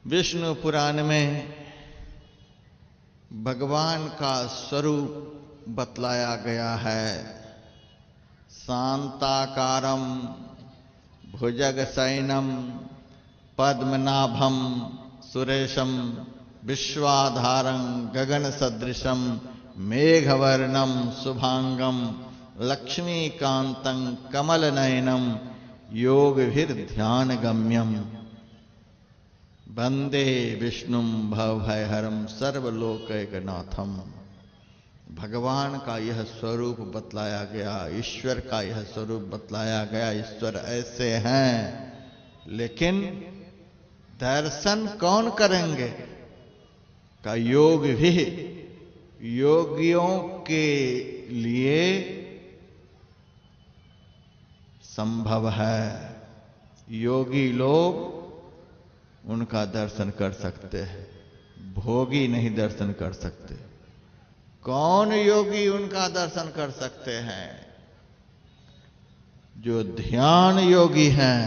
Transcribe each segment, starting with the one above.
विष्णु पुराण में भगवान का स्वरूप बतलाया गया है। शांताकारम भुजगशयनम पद्मनाभम सुरेशम विश्वाधारं गगन सदृशम मेघवर्णम शुभांगम लक्ष्मीकांतं कमलनयनम योगभिर्ध्यानगम्यम वंदे विष्णुम भवभयहरम सर्वलोकैकनाथम। भगवान का यह स्वरूप बतलाया गया, ईश्वर का यह स्वरूप बतलाया गया। ईश्वर ऐसे हैं, लेकिन दर्शन कौन करेंगे का योग भी योगियों के लिए संभव है। योगी लोग उनका दर्शन कर सकते हैं, भोगी नहीं दर्शन कर सकते। कौन योगी उनका दर्शन कर सकते हैं? जो ध्यान योगी हैं।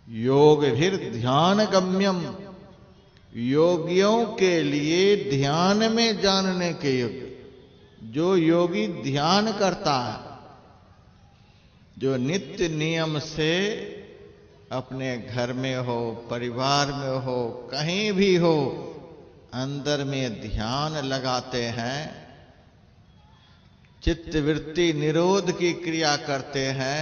योग फिर ध्यान गम्यम, योगियों के लिए ध्यान में जानने के योग्य। जो योगी ध्यान करता है, जो नित्य नियम से अपने घर में हो, परिवार में हो, कहीं भी हो, अंदर में ध्यान लगाते हैं, चित्तवृत्ति निरोध की क्रिया करते हैं,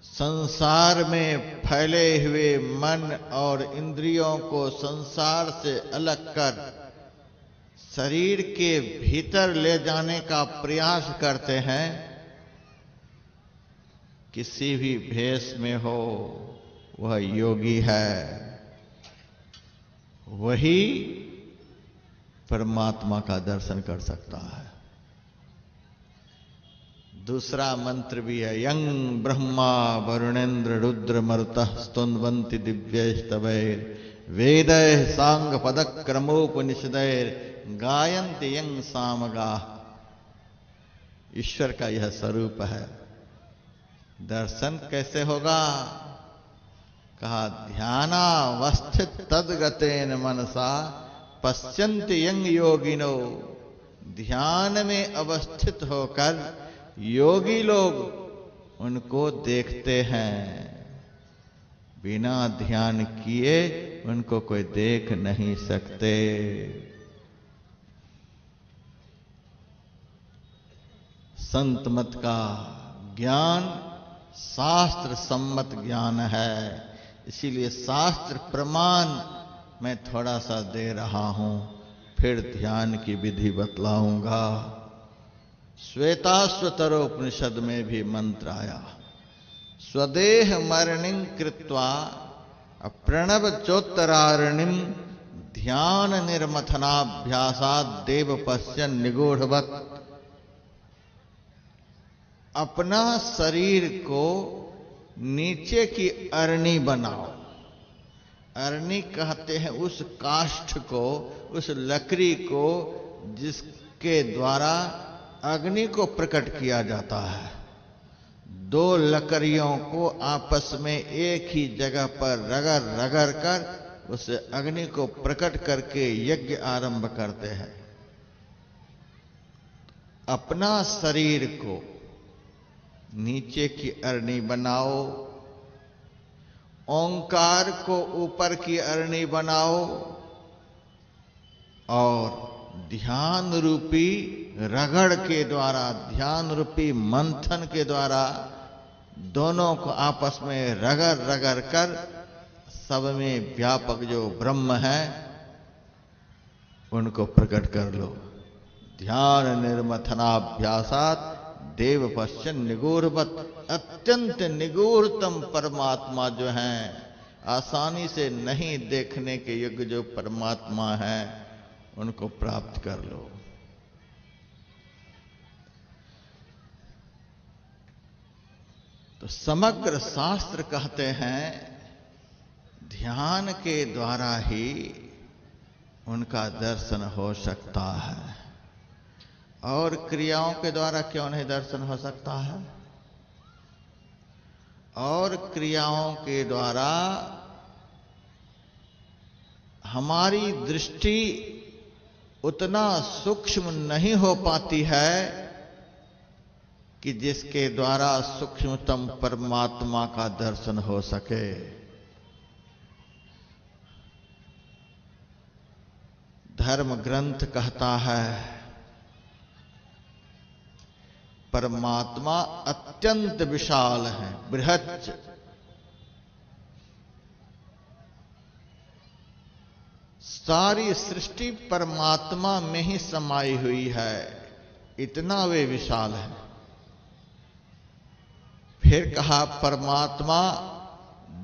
संसार में फैले हुए मन और इंद्रियों को संसार से अलग कर शरीर के भीतर ले जाने का प्रयास करते हैं, किसी भी भेष में हो, वह योगी है। वही परमात्मा का दर्शन कर सकता है। दूसरा मंत्र भी है, यं ब्रह्मा वरुणेन्द्र रुद्र मरुतः स्तुन्वन्ति दिव्यैस्तवैर् वेदैः सांग पदक्रमोपनिषदैर् गायन्ति यं सामगाः। ईश्वर का यह स्वरूप है। दर्शन कैसे होगा? कहा, ध्यानावस्थित तद्गतेन मनसा पश्यन्ति यं योगिनो। ध्यान में अवस्थित होकर योगी लोग उनको देखते हैं। बिना ध्यान किए उनको कोई देख नहीं सकते। संत मत का ज्ञान शास्त्र सम्मत ज्ञान है, इसीलिए शास्त्र प्रमाण मैं थोड़ा सा दे रहा हूं, फिर ध्यान की विधि बतलाऊंगा। श्वेताश्वतरोपनिषद में भी मंत्र आया, स्वदेह मरणिं कृत्वा प्रणव चोत्तरारणिम ध्यान निर्मथनाभ्यासात् देव पश्यन् निगूढ़वत्। अपना शरीर को नीचे की अरणी बनाओ। अरणी कहते हैं उस काष्ठ को, उस लकड़ी को जिसके द्वारा अग्नि को प्रकट किया जाता है। दो लकड़ियों को आपस में एक ही जगह पर रगड़ रगड़ कर उस अग्नि को प्रकट करके यज्ञ आरंभ करते हैं। अपना शरीर को नीचे की अरणी बनाओ, ओंकार को ऊपर की अरणी बनाओ और ध्यान रूपी रगड़ के द्वारा, ध्यान रूपी मंथन के द्वारा दोनों को आपस में रगड़ रगड़ कर सब में व्यापक जो ब्रह्म है उनको प्रकट कर लो। ध्यान निर्मथनाभ्यासात् देव पश्यन् निगूढ़वत्। अत्यंत निगूढ़तम परमात्मा जो हैं, आसानी से नहीं देखने के योग्य जो परमात्मा है, उनको प्राप्त कर लो। तो समग्र शास्त्र कहते हैं ध्यान के द्वारा ही उनका दर्शन हो सकता है, और क्रियाओं के द्वारा क्यों नहीं दर्शन हो सकता है? और क्रियाओं के द्वारा हमारी दृष्टि उतना सूक्ष्म नहीं हो पाती है कि जिसके द्वारा सूक्ष्मतम परमात्मा का दर्शन हो सके। धर्म ग्रंथ कहता है परमात्मा अत्यंत विशाल है, बृहत्। सारी सृष्टि परमात्मा में ही समाई हुई है, इतना वे विशाल है। फिर कहा परमात्मा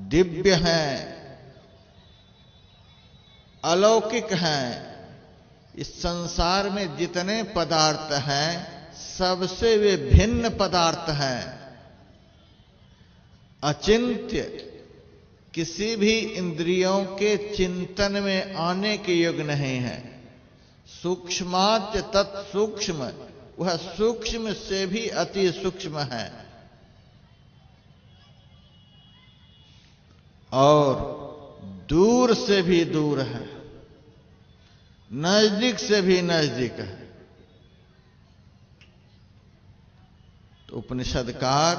दिव्य हैं, अलौकिक हैं। इस संसार में जितने पदार्थ हैं सबसे वे भिन्न पदार्थ हैं, अचिंत्य, किसी भी इंद्रियों के चिंतन में आने के योग्य नहीं है। सूक्ष्माच तत्सूक्ष्म, वह सूक्ष्म से भी अति सूक्ष्म है और दूर से भी दूर है, नजदीक से भी नजदीक है। तो उपनिषदकार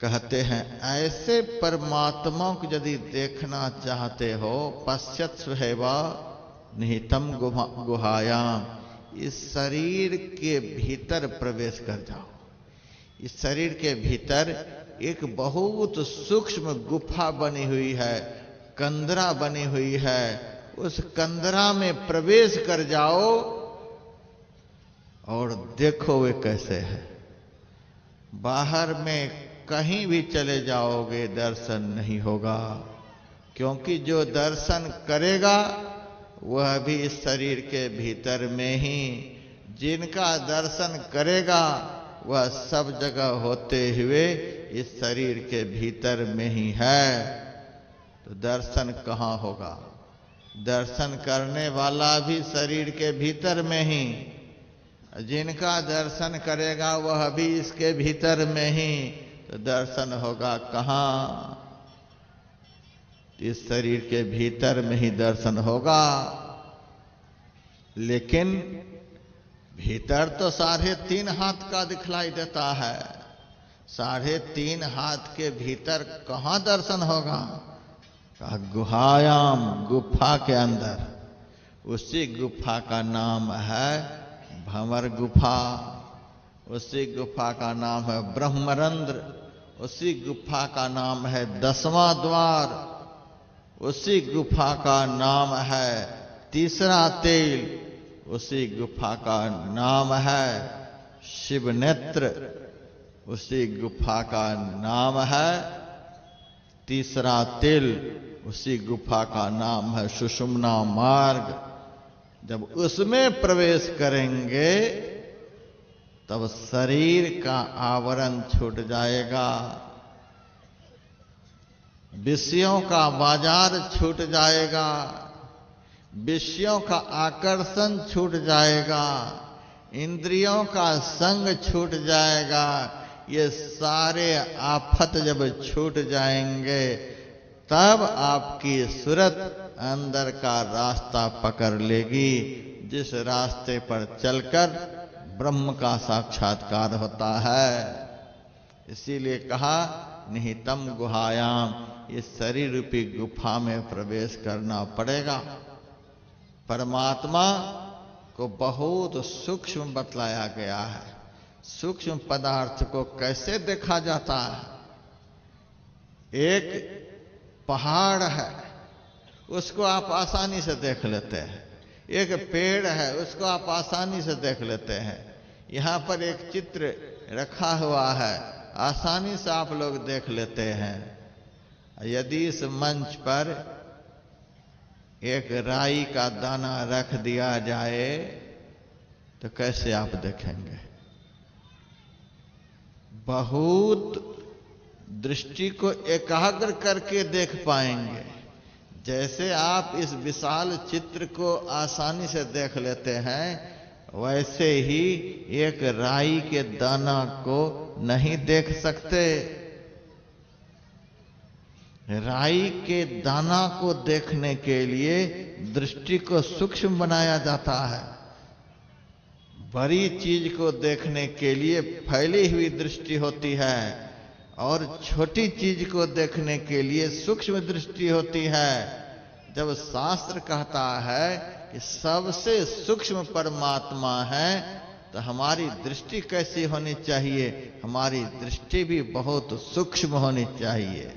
कहते हैं ऐसे परमात्मा को यदि देखना चाहते हो, पश्यत्स्व हैवा निहितम गुहायाम, इस शरीर के भीतर प्रवेश कर जाओ। इस शरीर के भीतर एक बहुत सूक्ष्म गुफा बनी हुई है, कंदरा बनी हुई है। उस कंदरा में प्रवेश कर जाओ और देखो वे कैसे है। बाहर में कहीं भी चले जाओगे दर्शन नहीं होगा, क्योंकि जो दर्शन करेगा वह भी इस शरीर के भीतर में ही, जिनका दर्शन करेगा वह सब जगह होते हुए इस शरीर के भीतर में ही है। तो दर्शन कहाँ होगा? दर्शन करने वाला भी शरीर के भीतर में ही, जिनका दर्शन करेगा वह भी इसके भीतर में ही। तो दर्शन होगा कहाँ? इस शरीर के भीतर में ही दर्शन होगा। लेकिन भीतर तो 3.5 हाथ का दिखलाई देता है, 3.5 हाथ के भीतर कहाँ दर्शन होगा? गुहायाम, गुफा के अंदर। उसी गुफा का नाम है भंवर गुफा, उसी गुफा का नाम है ब्रह्मरंध्र, उसी गुफा का नाम है 10वां द्वार, उसी गुफा का नाम है तीसरा तेल, उसी गुफा का नाम है शिव नेत्र, उसी गुफा का नाम है तीसरा तिल, उसी गुफा का नाम है सुषुम्ना मार्ग। जब उसमें प्रवेश करेंगे तब शरीर का आवरण छूट जाएगा, विषयों का बाजार छूट जाएगा, विषयों का आकर्षण छूट जाएगा, इंद्रियों का संग छूट जाएगा। ये सारे आफत जब छूट जाएंगे तब आपकी सूरत अंदर का रास्ता पकड़ लेगी, जिस रास्ते पर चलकर ब्रह्म का साक्षात्कार होता है। इसीलिए कहा निहितम गुहायाम, इस शरीर रूपी गुफा में प्रवेश करना पड़ेगा। परमात्मा को बहुत सूक्ष्म बतलाया गया है। सूक्ष्म पदार्थ को कैसे देखा जाता है? एक पहाड़ है, उसको आप आसानी से देख लेते हैं। एक पेड़ है, उसको आप आसानी से देख लेते हैं। यहाँ पर एक चित्र रखा हुआ है, आसानी से आप लोग देख लेते हैं। यदि इस मंच पर एक राई का दाना रख दिया जाए तो कैसे आप देखेंगे? बहुत दृष्टि को एकाग्र करके देख पाएंगे। जैसे आप इस विशाल चित्र को आसानी से देख लेते हैं, वैसे ही एक राई के दाना को नहीं देख सकते। राई के दाना को देखने के लिए दृष्टि को सूक्ष्म बनाया जाता है। बड़ी चीज को देखने के लिए फैली हुई दृष्टि होती है और छोटी चीज को देखने के लिए सूक्ष्म दृष्टि होती है। जब शास्त्र कहता है कि सबसे सूक्ष्म परमात्मा है, तो हमारी दृष्टि कैसी होनी चाहिए? हमारी दृष्टि भी बहुत सूक्ष्म होनी चाहिए।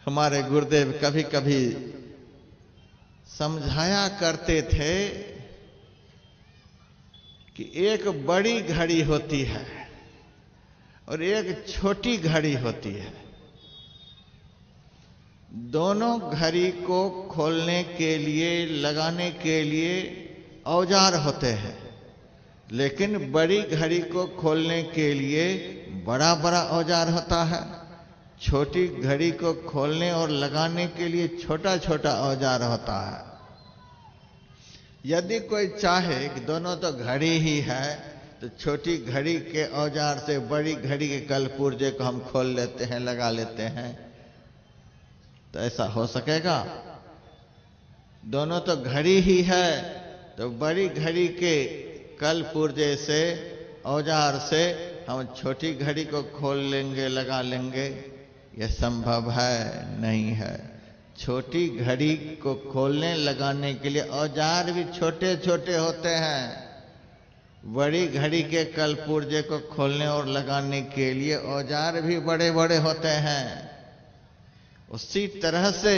हमारे गुरुदेव कभी कभी समझाया करते थे कि एक बड़ी घड़ी होती है और एक छोटी घड़ी होती है। दोनों घड़ी को खोलने के लिए, लगाने के लिए औजार होते हैं, लेकिन बड़ी घड़ी को खोलने के लिए बड़ा बड़ा औजार होता है। छोटी घड़ी को खोलने और लगाने के लिए छोटा छोटा औजार होता है। यदि कोई चाहे कि दोनों तो घड़ी ही है, तो छोटी घड़ी के औजार से बड़ी घड़ी के कलपुर्जे को हम खोल लेते हैं, लगा लेते हैं, तो ऐसा हो सकेगा? दोनों तो घड़ी ही है, तो बड़ी घड़ी के कलपुर्जे से, औजार से हम छोटी घड़ी को खोल लेंगे, लगा लेंगे? यह संभव है? नहीं है। छोटी घड़ी को खोलने लगाने के लिए औजार भी छोटे छोटे होते हैं। बड़ी घड़ी के कलपुर्जे को खोलने और लगाने के लिए औजार भी बड़े बड़े होते हैं। उसी तरह से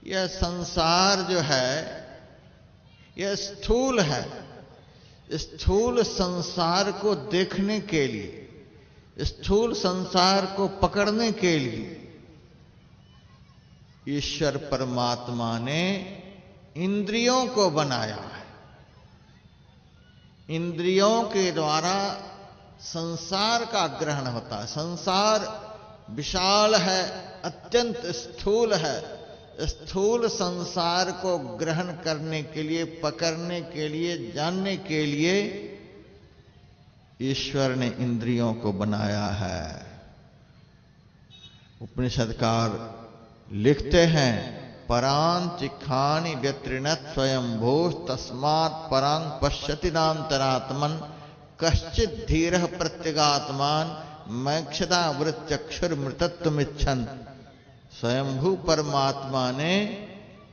यह संसार जो है, यह स्थूल है। स्थूल संसार को देखने के लिए, स्थूल संसार को पकड़ने के लिए ईश्वर परमात्मा ने इंद्रियों को बनाया है। इंद्रियों के द्वारा संसार का ग्रहण होता है। संसार विशाल है, अत्यंत स्थूल है। स्थूल संसार को ग्रहण करने के लिए, पकड़ने के लिए, जानने के लिए ईश्वर ने इंद्रियों को बनाया है। उपनिषदकार लिखते हैं, परां चिखानि व्यत्रिणत स्वयंभू तस्मात् परां पश्यति नान्तरात्मन कश्चित् धीरः प्रत्यगात्मान मैक्षदा वृत्चक्षुर्मृतत्वमिच्छन्। स्वयंभू परमात्मा ने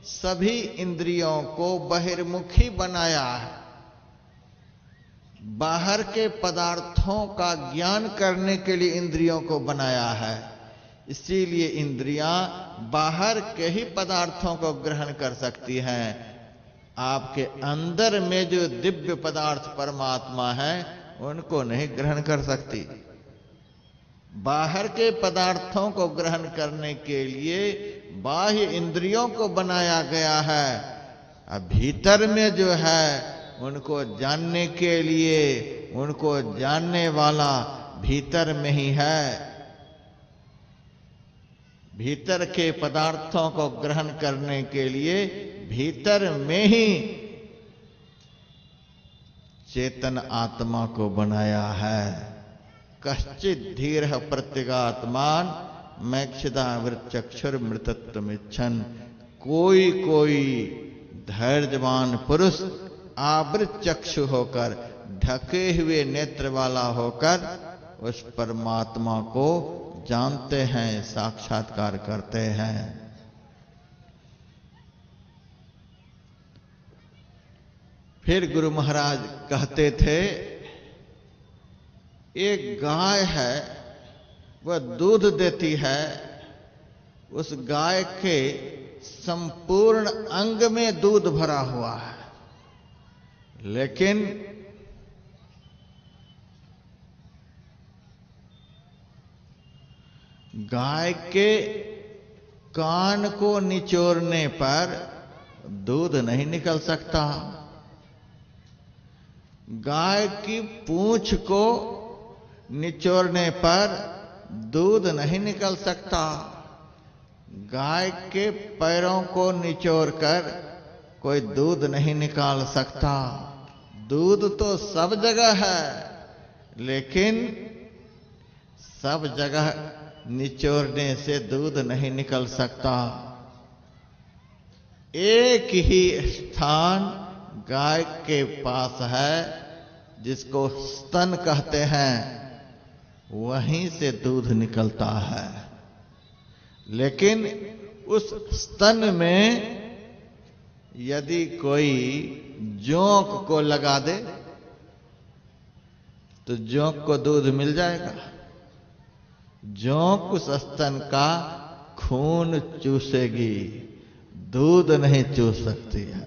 सभी इंद्रियों को बहिर्मुखी बनाया है। बाहर के पदार्थों का ज्ञान करने के लिए इंद्रियों को बनाया है। इसीलिए इंद्रियां बाहर के ही पदार्थों को ग्रहण कर सकती हैं। आपके अंदर में जो दिव्य पदार्थ परमात्मा है, उनको नहीं ग्रहण कर सकती। बाहर के पदार्थों को ग्रहण करने के लिए बाह्य इंद्रियों को बनाया गया है। अब भीतर में जो है, उनको जानने के लिए, उनको जानने वाला भीतर में ही है। भीतर के पदार्थों को ग्रहण करने के लिए भीतर में ही चेतन आत्मा को बनाया है। कश्चित् धीरः प्रत्यगात्मान मैक्षदा वृत्चक्षुर्मृतत्वमिच्छन्। कोई कोई धैर्यवान पुरुष आवृत चक्षु होकर, ढके हुए नेत्र वाला होकर उस परमात्मा को जानते हैं, साक्षात्कार करते हैं। फिर गुरु महाराज कहते थे, एक गाय है, वह दूध देती है। उस गाय के संपूर्ण अंग में दूध भरा हुआ है, लेकिन गाय के कान को निचोड़ने पर दूध नहीं निकल सकता। गाय की पूंछ को निचोड़ने पर दूध नहीं निकल सकता। गाय के पैरों को निचोड़कर कोई दूध नहीं निकाल सकता। दूध तो सब जगह है, लेकिन सब जगह निचोड़ने से दूध नहीं निकल सकता। एक ही स्थान गाय के पास है जिसको स्तन कहते हैं, वहीं से दूध निकलता है। लेकिन उस स्तन में यदि कोई जोंक को लगा दे तो जोंक को दूध मिल जाएगा। जोंक उस स्तन का खून चूसेगी, दूध नहीं चूस सकती है।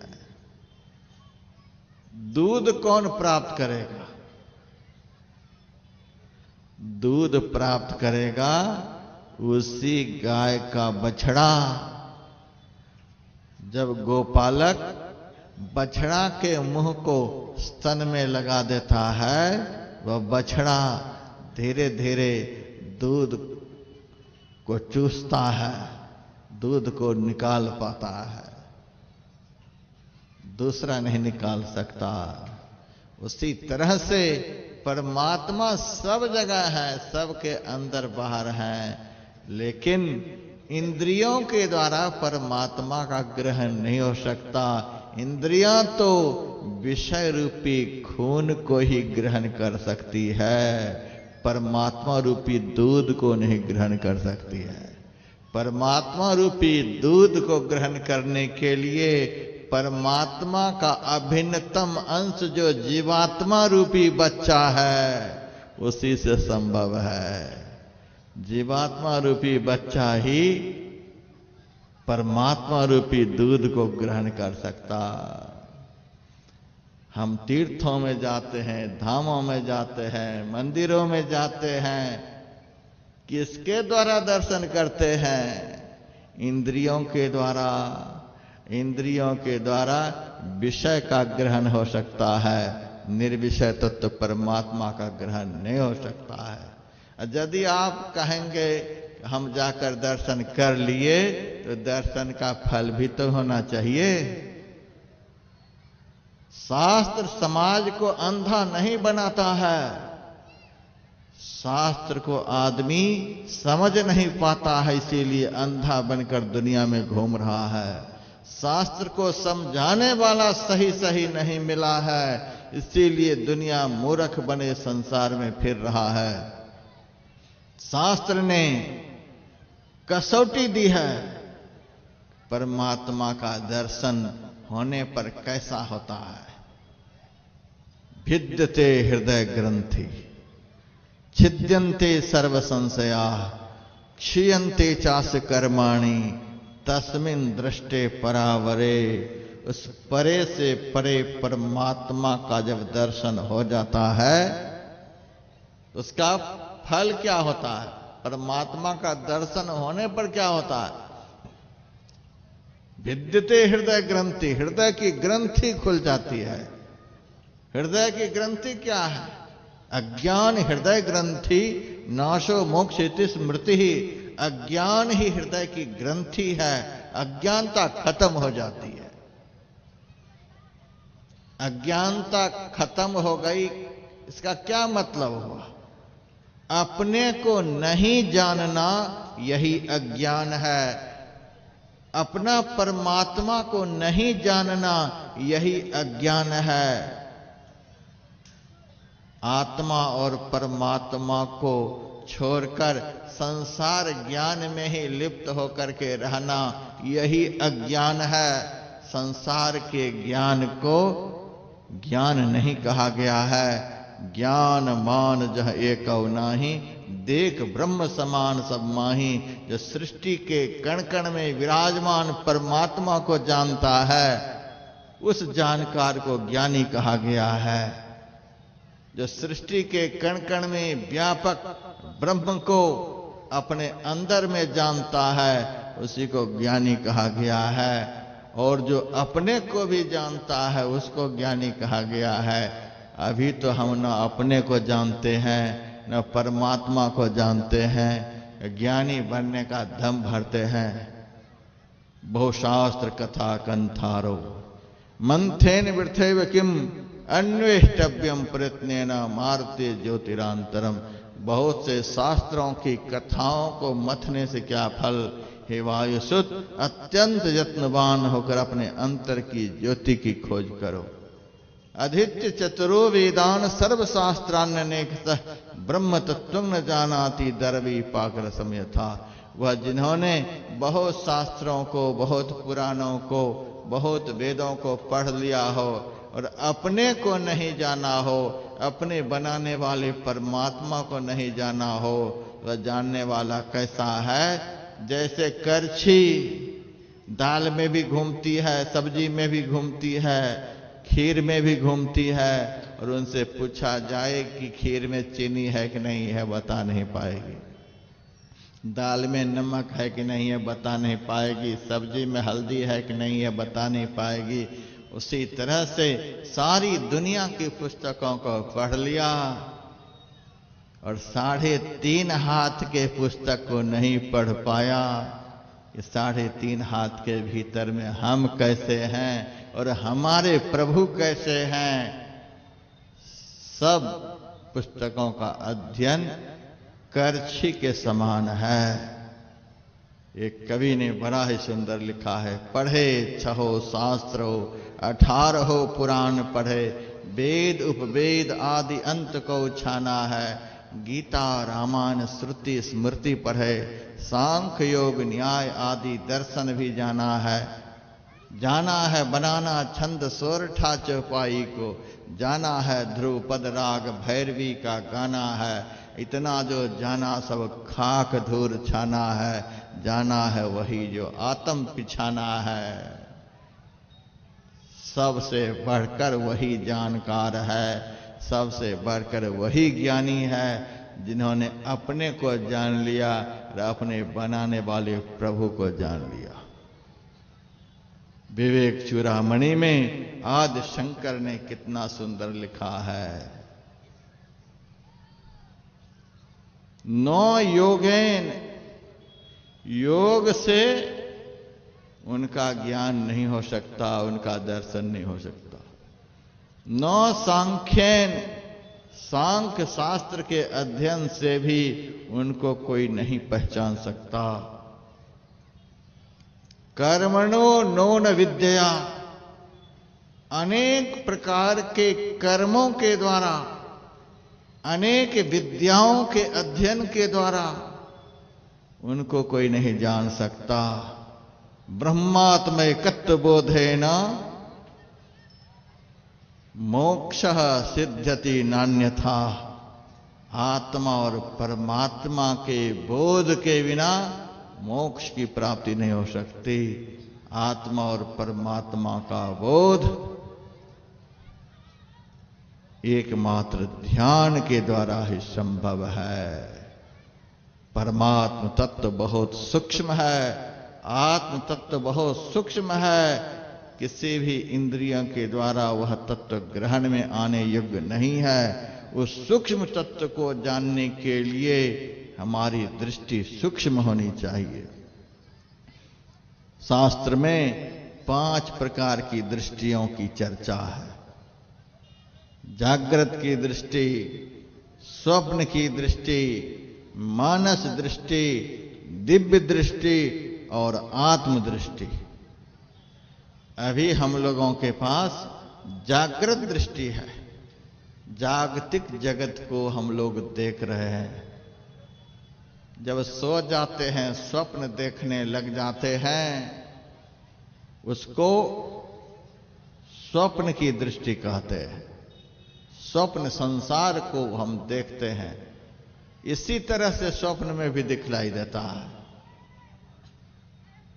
दूध कौन प्राप्त करेगा? दूध प्राप्त करेगा उसी गाय का बछड़ा। जब गोपालक बछड़ा के मुंह को स्तन में लगा देता है, वह बछड़ा धीरे धीरे दूध को चूसता है, दूध को निकाल पाता है, दूसरा नहीं निकाल सकता। उसी तरह से परमात्मा सब जगह है, सबके अंदर बाहर है, लेकिन इंद्रियों के द्वारा परमात्मा का ग्रहण नहीं हो सकता। इंद्रियां तो विषय रूपी खून को ही ग्रहण कर सकती है, परमात्मा रूपी दूध को नहीं ग्रहण कर सकती है। परमात्मा रूपी दूध को ग्रहण करने के लिए परमात्मा का अभिन्नतम अंश जो जीवात्मा रूपी बच्चा है, उसी से संभव है। जीवात्मा रूपी बच्चा ही परमात्मा रूपी दूध को ग्रहण कर सकता। हम तीर्थों में जाते हैं, धामों में जाते हैं, मंदिरों में जाते हैं, किसके द्वारा दर्शन करते हैं? इंद्रियों के द्वारा। इंद्रियों के द्वारा विषय का ग्रहण हो सकता है, निर्विषय तत्व परमात्मा का ग्रहण नहीं हो सकता है। यदि आप कहेंगे हम जाकर दर्शन कर लिए, तो दर्शन का फल भी तो होना चाहिए। शास्त्र समाज को अंधा नहीं बनाता है। शास्त्र को आदमी समझ नहीं पाता है, इसीलिए अंधा बनकर दुनिया में घूम रहा है। शास्त्र को समझाने वाला सही सही नहीं मिला है, इसीलिए दुनिया मूर्ख बने संसार में फिर रहा है। शास्त्र ने कसौटी दी है, परमात्मा का दर्शन होने पर कैसा होता है। भिद्यते हृदय ग्रंथि, छिद्यन्ते सर्व संशया, क्षीयन्ते चास कर्माणि, तस्मिन् दृष्टे परावरे। उस परे से परे परमात्मा का जब दर्शन हो जाता है, उसका फल क्या होता है? परमात्मा का दर्शन होने पर क्या होता है? विद्यते हृदय ग्रंथि, हृदय की ग्रंथि खुल जाती है। हृदय की ग्रंथि क्या है? अज्ञान हृदय ग्रंथि नाशो मोक्ष इति स्मृति ही। अज्ञान ही हृदय की ग्रंथि है, अज्ञानता खत्म हो जाती है। अज्ञानता खत्म हो गई, इसका क्या मतलब हुआ? अपने को नहीं जानना यही अज्ञान है। अपना परमात्मा को नहीं जानना यही अज्ञान है। आत्मा और परमात्मा को छोड़कर संसार ज्ञान में ही लिप्त होकर के रहना यही अज्ञान है। संसार के ज्ञान को ज्ञान नहीं कहा गया है। ज्ञान मान जह एकौ नाही, देख ब्रह्म समान सब माही। जो सृष्टि के कण कण में विराजमान परमात्मा को जानता है, उस जानकार को ज्ञानी कहा गया है। जो सृष्टि के कण कण में व्यापक ब्रह्म को अपने अंदर में जानता है, उसी को ज्ञानी कहा गया है। और जो अपने को भी जानता है, उसको ज्ञानी कहा गया है। अभी तो हम न अपने को जानते हैं, न परमात्मा को जानते हैं। ज्ञानी बनने का दम भरते हैं। बहुशास्त्र कथा कंथारो, मंथेन वृथैव किम अन्वेष्टव्यम प्रयत्नेन मारुते ज्योतिरांतरम। बहुत से शास्त्रों की कथाओं को मथने से क्या फल। हे वायुसुत, अत्यंत यत्नवान होकर अपने अंतर की ज्योति की खोज करो। अधित्य चतुरो वेदान सर्वशास्त्रान्यनेकतः ब्रह्म तत्त्वं न जानाति दर्वी पाकर समयथा। वह जिन्होंने बहुत शास्त्रों को, बहुत पुराणों को, बहुत वेदों को पढ़ लिया हो और अपने को नहीं जाना हो, अपने बनाने वाले परमात्मा को नहीं जाना हो, वह जानने वाला कैसा है। जैसे करछी दाल में भी घूमती है, सब्जी में भी घूमती है, खीर में भी घूमती है, और उनसे पूछा जाए कि खीर में चीनी है कि नहीं है, बता नहीं पाएगी। दाल में नमक है कि नहीं है, बता नहीं पाएगी। सब्जी में हल्दी है कि नहीं है, बता नहीं पाएगी। उसी तरह से सारी दुनिया की पुस्तकों को पढ़ लिया और 3.5 हाथ के पुस्तक को नहीं पढ़ पाया। इस 3.5 हाथ के भीतर में हम कैसे हैं और हमारे प्रभु कैसे हैं, सब पुस्तकों का अध्ययन करछी के समान है। एक कवि ने बड़ा ही सुंदर लिखा है, पढ़े 6 शास्त्रो 18 पुराण पढ़े, वेद उपवेद आदि अंत को छाना है। गीता रामायण श्रुति स्मृति पढ़े, सांख्य योग न्याय आदि दर्शन भी जाना है। जाना है बनाना छंद सोरठा चौपाई को, जाना है ध्रुव पद राग भैरवी का गाना है। इतना जो जाना सब खाक धूर छाना है, जाना है वही जो आत्म पिछाना है। सबसे बढ़कर वही जानकार है, सबसे बढ़कर वही ज्ञानी है, जिन्होंने अपने को जान लिया और अपने बनाने वाले प्रभु को जान लिया। विवेक चूड़ामणि में आदि शंकर ने कितना सुंदर लिखा है, 9 योगेन, योग से उनका ज्ञान नहीं हो सकता, उनका दर्शन नहीं हो सकता। 9 सांख्येन, सांख्य शास्त्र के अध्ययन से भी उनको कोई नहीं पहचान सकता। कर्मणो नोन विद्या, अनेक प्रकार के कर्मों के द्वारा, अनेक विद्याओं के अध्ययन के द्वारा उनको कोई नहीं जान सकता। ब्रह्मात्मैकत्व बोधेन मोक्षः सिद्ध्यति नान्यथा। आत्मा और परमात्मा के बोध के बिना मोक्ष की प्राप्ति नहीं हो सकती। आत्मा और परमात्मा का बोध एकमात्र ध्यान के द्वारा ही संभव है। परमात्म तत्व बहुत सूक्ष्म है, आत्म तत्व बहुत सूक्ष्म है। किसी भी इंद्रियों के द्वारा वह तत्व ग्रहण में आने योग्य नहीं है। उस सूक्ष्म तत्व को जानने के लिए हमारी दृष्टि सूक्ष्म होनी चाहिए। शास्त्र में 5 प्रकार की दृष्टियों की चर्चा है। जागृत की दृष्टि, स्वप्न की दृष्टि, मानस दृष्टि, दिव्य दृष्टि और आत्म दृष्टि। अभी हम लोगों के पास जागृत दृष्टि है। जागतिक जगत को हम लोग देख रहे हैं। जब सो जाते हैं, स्वप्न देखने लग जाते हैं, उसको स्वप्न की दृष्टि कहते हैं। स्वप्न संसार को हम देखते हैं। इसी तरह से स्वप्न में भी दिखलाई देता है।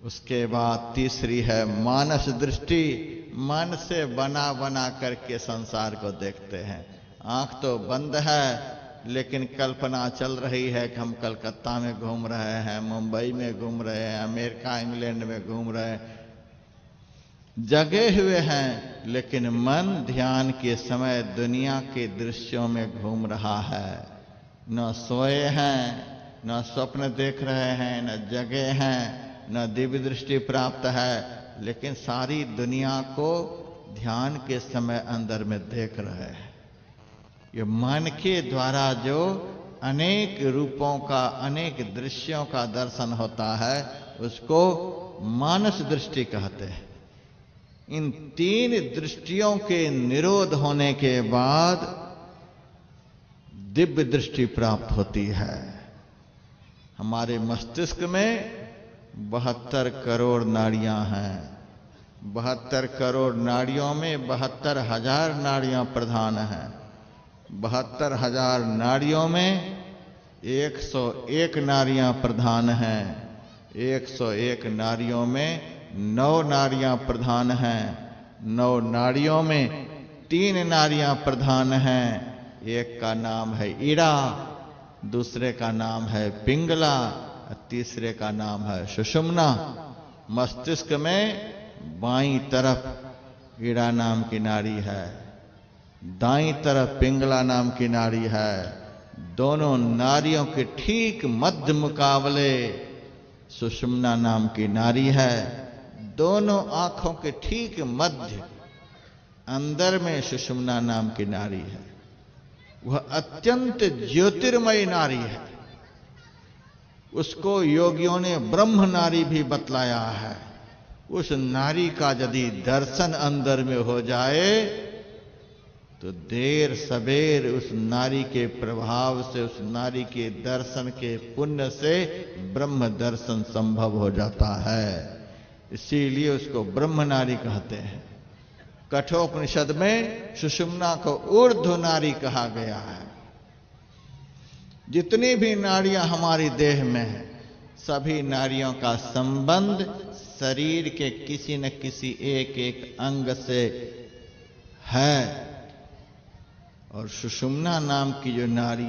उसके बाद तीसरी है मानस दृष्टि। मन से बना बना करके संसार को देखते हैं। आंख तो बंद है, लेकिन कल्पना चल रही है कि हम कलकत्ता में घूम रहे हैं, मुंबई में घूम रहे हैं, अमेरिका इंग्लैंड में घूम रहे हैं। जगे हुए हैं, लेकिन मन ध्यान के समय दुनिया के दृश्यों में घूम रहा है। न सोए हैं, न स्वप्न देख रहे हैं, न जगे हैं, न दिव्य दृष्टि प्राप्त है, लेकिन सारी दुनिया को ध्यान के समय अंदर में देख रहे हैं। ये मन के द्वारा जो अनेक रूपों का, अनेक दृश्यों का दर्शन होता है, उसको मानस दृष्टि कहते हैं। इन 3 दृष्टियों के निरोध होने के बाद दिव्य दृष्टि प्राप्त होती है। हमारे मस्तिष्क में 72 करोड़ नाड़ियां हैं। 72 करोड़ नाड़ियों में 72,000 नाड़ियां प्रधान हैं। 72,000 नाड़ियों में 101 नाड़ियां प्रधान हैं। 101 नाड़ियों में 9 नाड़ियां प्रधान हैं। 9 नाड़ियों में 3 नाड़ियां प्रधान हैं। एक का नाम है ईड़ा, दूसरे का नाम है पिंगला, तीसरे का नाम है सुषुम्ना। मस्तिष्क में बाईं तरफ ईड़ा नाम की नाड़ी है, दाईं तरफ पिंगला नाम की नाड़ी है। दोनों नाड़ियों के ठीक मध्य मुकाबले सुषुम्ना नाम की नाड़ी है। दोनों आंखों के ठीक मध्य अंदर में सुषुम्ना नाम की नाड़ी है। वह अत्यंत ज्योतिर्मयी नारी है। उसको योगियों ने ब्रह्म नारी भी बतलाया है। उस नारी का यदि दर्शन अंदर में हो जाए तो देर सबेर उस नारी के प्रभाव से, उस नारी के दर्शन के पुण्य से ब्रह्म दर्शन संभव हो जाता है। इसीलिए उसको ब्रह्म नारी कहते हैं। कठोपनिषद में सुषुम्ना को ऊर्ध्व नारी कहा गया है। जितनी भी नाड़ियां हमारी देह में है, सभी नाड़ियों का संबंध शरीर के किसी न किसी एक एक अंग से है। और सुषुम्ना नाम की जो नाड़ी